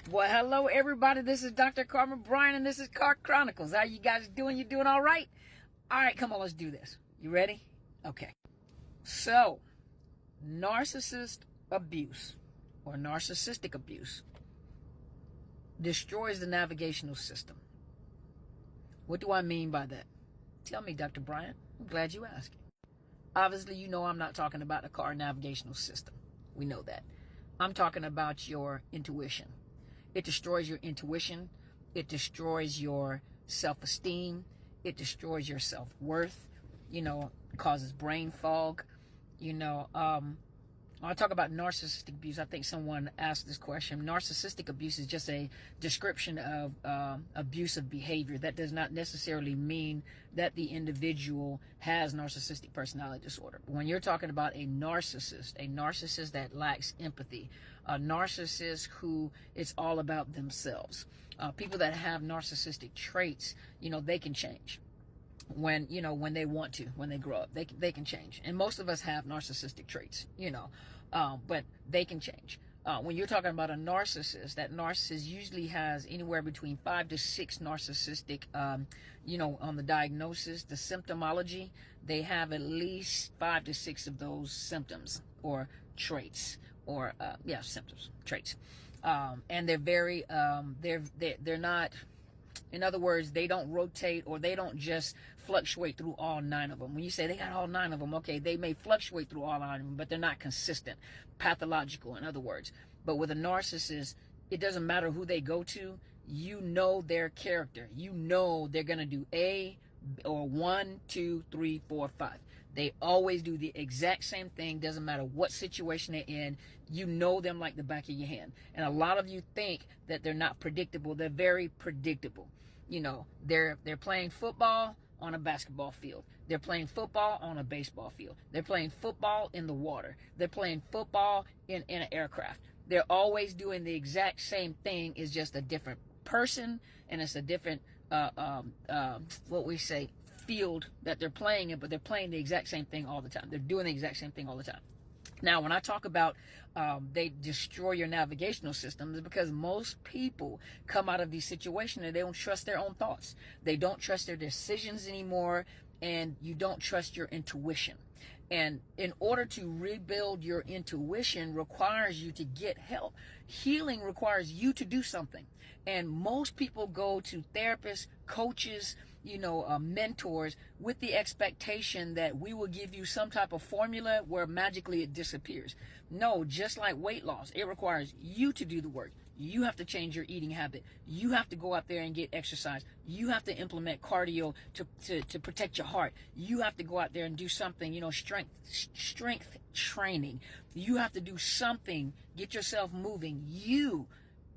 Well, hello everybody. This is Dr. Carmen Bryan and this is Car Chronicles. How you guys doing? You doing all right? All right, come on, let's do this. You ready? Okay. So, narcissist abuse or narcissistic abuse destroys the navigational system. What do I mean by that? Tell me, Dr. Bryan. I'm glad you asked. Obviously, you know I'm not talking about the car navigational system. We know that. I'm talking about your intuition. It destroys your intuition. It destroys your self-esteem. It destroys your self-worth. Causes brain fog. When I talk about narcissistic abuse, I think someone asked this question. Narcissistic abuse is just a description of abusive behavior. That does not necessarily mean that the individual has narcissistic personality disorder. When you're talking about a narcissist that lacks empathy, a narcissist who it's all about themselves, people that have narcissistic traits, they can change. When they want to, when they grow up, they can change. And most of us have narcissistic traits, but they can change. When you're talking about a narcissist, that narcissist usually has anywhere between 5 to 6 narcissistic, on the diagnosis, the symptomology, they have at least 5 to 6 of those symptoms or traits or, symptoms, traits. And they're very, they're not, in other words, they don't rotate or they don't just fluctuate through all 9 of them. When you say they got all 9 of them, okay, they may fluctuate through all 9 of them, but they're not consistent, pathological, in other words. But with a narcissist, it doesn't matter who they go to. You know their character. You know they're going to do A or 1, 2, 3, 4, 5. They always do the exact same thing. Doesn't matter what situation they're in. You know them like the back of your hand. And a lot of you think that they're not predictable. They're very predictable. They're playing football on a basketball field. They're playing football on a baseball field. They're playing football in the water. They're playing football in an aircraft. They're always doing the exact same thing. It's just a different person, and it's a different field that they're playing in, but they're playing the exact same thing all the time. They're doing the exact same thing all the time. Now, when I talk about they destroy your navigational system, is because most people come out of these situations and they don't trust their own thoughts. They don't trust their decisions anymore, and you don't trust your intuition. And in order to rebuild your intuition requires you to get help. Healing requires you to do something. And most people go to therapists, coaches, mentors with the expectation that we will give you some type of formula where magically it disappears. No, just like weight loss, it requires you to do the work. You have to change your eating habit. You have to go out there and get exercise. You have to implement cardio to protect your heart. You have to go out there and do something, strength training. You have to do something, get yourself moving.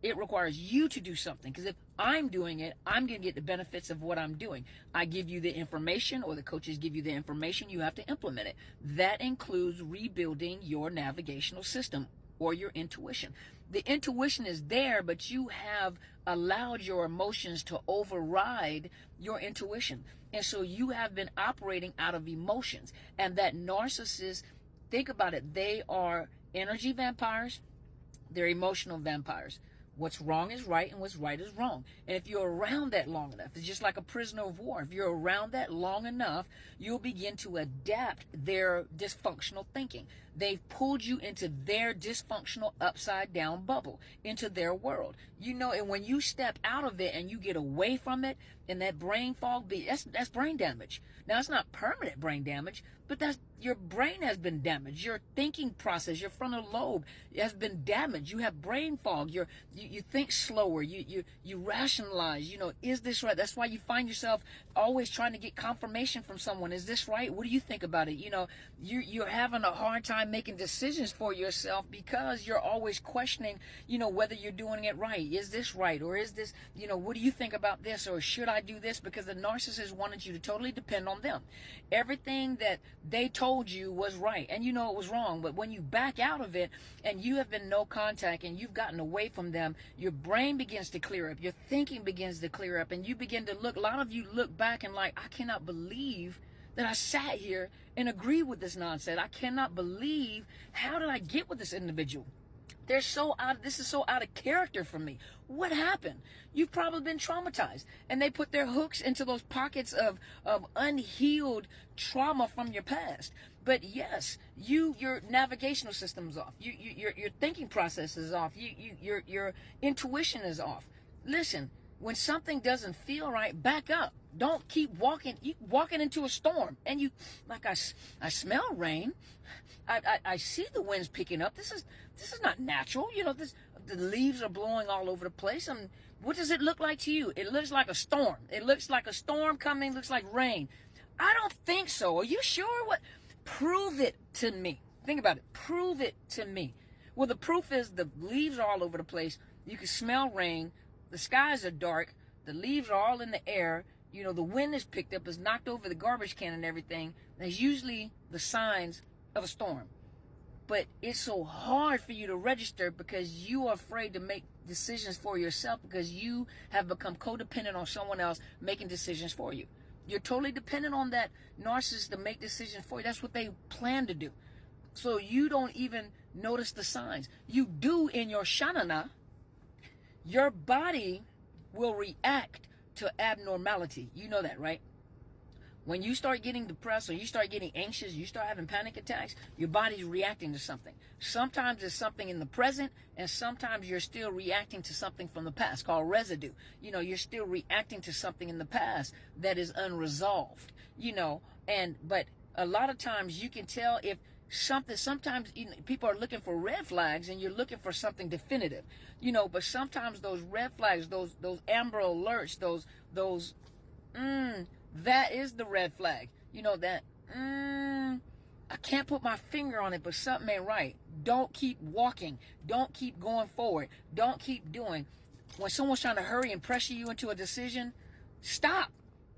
It requires you to do something, because if I'm doing it, I'm going to get the benefits of what I'm doing. I give you the information, or the coaches give you the information. You have to implement it. That includes rebuilding your navigational system or your intuition. The intuition is there, but you have allowed your emotions to override your intuition. And so you have been operating out of emotions. And that narcissist, think about it, they are energy vampires. They're emotional vampires. What's wrong is right and what's right is wrong. And if you're around that long enough, it's just like a prisoner of war. If you're around that long enough, you'll begin to adapt their dysfunctional thinking. They've pulled you into their dysfunctional upside down bubble, into their world. And when you step out of it and you get away from it, and that brain fog, that's brain damage. Now, it's not permanent brain damage, but that's your brain has been damaged. Your thinking process, your frontal lobe has been damaged. You have brain fog. You think slower. You rationalize. Is this right? That's why you find yourself always trying to get confirmation from someone. Is this right? What do you think about it? You're having a hard time making decisions for yourself because you're always questioning, whether you're doing it right. Is this right? Or is this, what do you think about this? Or should I do this? Because the narcissist wanted you to totally depend on them. Everything that they told you was right, and it was wrong. But when you back out of it and you have been no contact and you've gotten away from them, your brain begins to clear up, your thinking begins to clear up, and you begin to look. A lot of you look back and like, I cannot believe that I sat here and agreed with this nonsense. I cannot believe, how did I get with this individual? This is so out of character for me. What happened? You've probably been traumatized, and they put their hooks into those pockets of unhealed trauma from your past. But yes, your navigational system is off. Your thinking process is off. Your intuition is off. Listen, when something doesn't feel right, back up. Don't keep walking. You walking into a storm, and you like I smell rain. I see the winds picking up. This is not natural. You know, the leaves are blowing all over the place. What does it look like to you? It looks like a storm. It looks like a storm coming. Looks like rain. I don't think so. Are you sure? What? Prove it to me. Think about it. Prove it to me. Well, the proof is the leaves are all over the place. You can smell rain. The skies are dark. The leaves are all in the air. You know, the wind is picked up. It's knocked over the garbage can and everything. That's usually the signs of a storm. But it's so hard for you to register because you are afraid to make decisions for yourself because you have become codependent on someone else making decisions for you. You're totally dependent on that narcissist to make decisions for you. That's what they plan to do. So you don't even notice the signs. You do in your shanana. Your body will react to abnormality. You know that, right? When you start getting depressed or you start getting anxious, you start having panic attacks, your body's reacting to something. Sometimes it's something in the present, and sometimes you're still reacting to something from the past called residue. You know, you're still reacting to something in the past that is unresolved, you know, but a lot of times you can tell if sometimes people are looking for red flags and you're looking for something definitive, you know, but sometimes those red flags, those amber alerts, that is the red flag. You know, that, I can't put my finger on it, but something ain't right. Don't keep walking. Don't keep going forward. Don't keep doing. When someone's trying to hurry and pressure you into a decision, stop.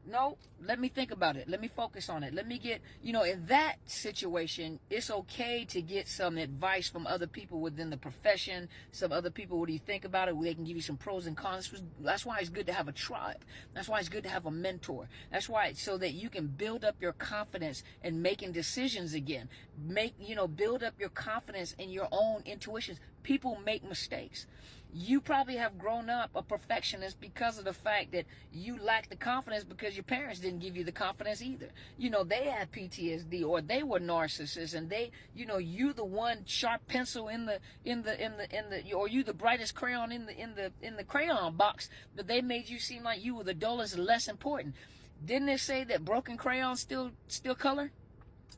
No, let me think about it. Let me focus on it. Let me get, you know, in that situation, it's okay to get some advice from other people within the profession, some other people, what do you think about it? They can give you some pros and cons. That's why it's good to have a tribe. That's why it's good to have a mentor. That's why, so that you can build up your confidence in making decisions again. Build up your confidence in your own intuitions. People make mistakes. You probably have grown up a perfectionist because of the fact that you lack the confidence because your parents didn't give you the confidence either. You know, they had PTSD or they were narcissists, and you the one sharp pencil or you the brightest crayon in the crayon box, but they made you seem like you were the dullest and less important. Didn't it say that broken crayons still color?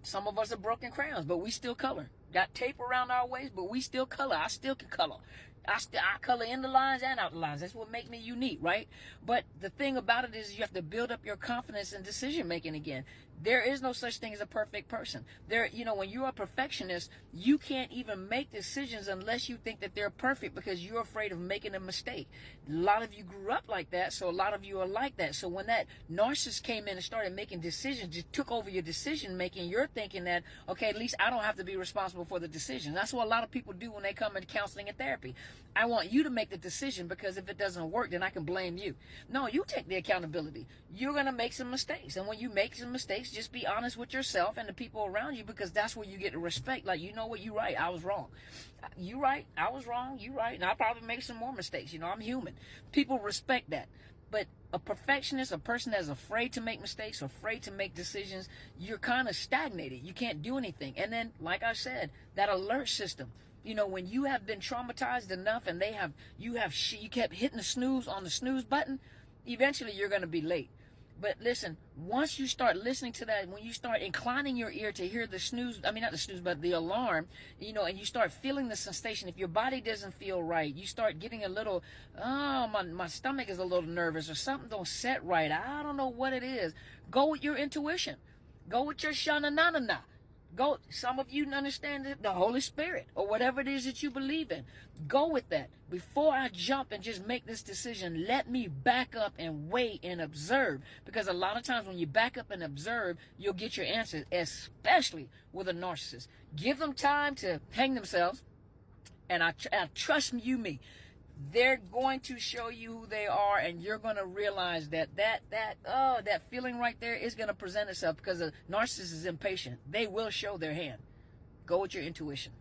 Some of us are broken crayons, but we still color. Got tape around our waist, but we still color. I still can color. I color in the lines and out the lines. That's what makes me unique, right? But the thing about it is you have to build up your confidence in decision making again. There is no such thing as a perfect person. When you're a perfectionist, you can't even make decisions unless you think that they're perfect because you're afraid of making a mistake. A lot of you grew up like that, so a lot of you are like that. So when that narcissist came in and started making decisions, just took over your decision making, you're thinking that, okay, at least I don't have to be responsible for the decision. That's what a lot of people do when they come into counseling and therapy. I want you to make the decision because if it doesn't work, then I can blame you. No, you take the accountability. You're going to make some mistakes. And when you make some mistakes, just be honest with yourself and the people around you, because that's where you get the respect. Like, you know what, you're right, I was wrong. You right, I was wrong, you right. And I'll probably make some more mistakes. You know, I'm human. People respect that. But a perfectionist, a person that's afraid to make mistakes, afraid to make decisions, you're kind of stagnated. You can't do anything. And then, like I said, that alert system. You know, when you have been traumatized enough and you kept hitting the snooze on the snooze button, eventually you're going to be late. But listen, once you start listening to that, when you start inclining your ear to hear the alarm, you know, and you start feeling the sensation, if your body doesn't feel right, you start getting a little, my stomach is a little nervous or something don't set right. I don't know what it is. Go with your intuition. Go with your shananana. Go. Some of you understand the Holy Spirit or whatever it is that you believe in. Go with that. Before I jump and just make this decision, let me back up and wait and observe. Because a lot of times when you back up and observe, you'll get your answers, especially with a narcissist. Give them time to hang themselves. And I trust you me. They're going to show you who they are, and you're going to realize that feeling right there is going to present itself, because a narcissist is impatient. They will show their hand. Go with your intuition.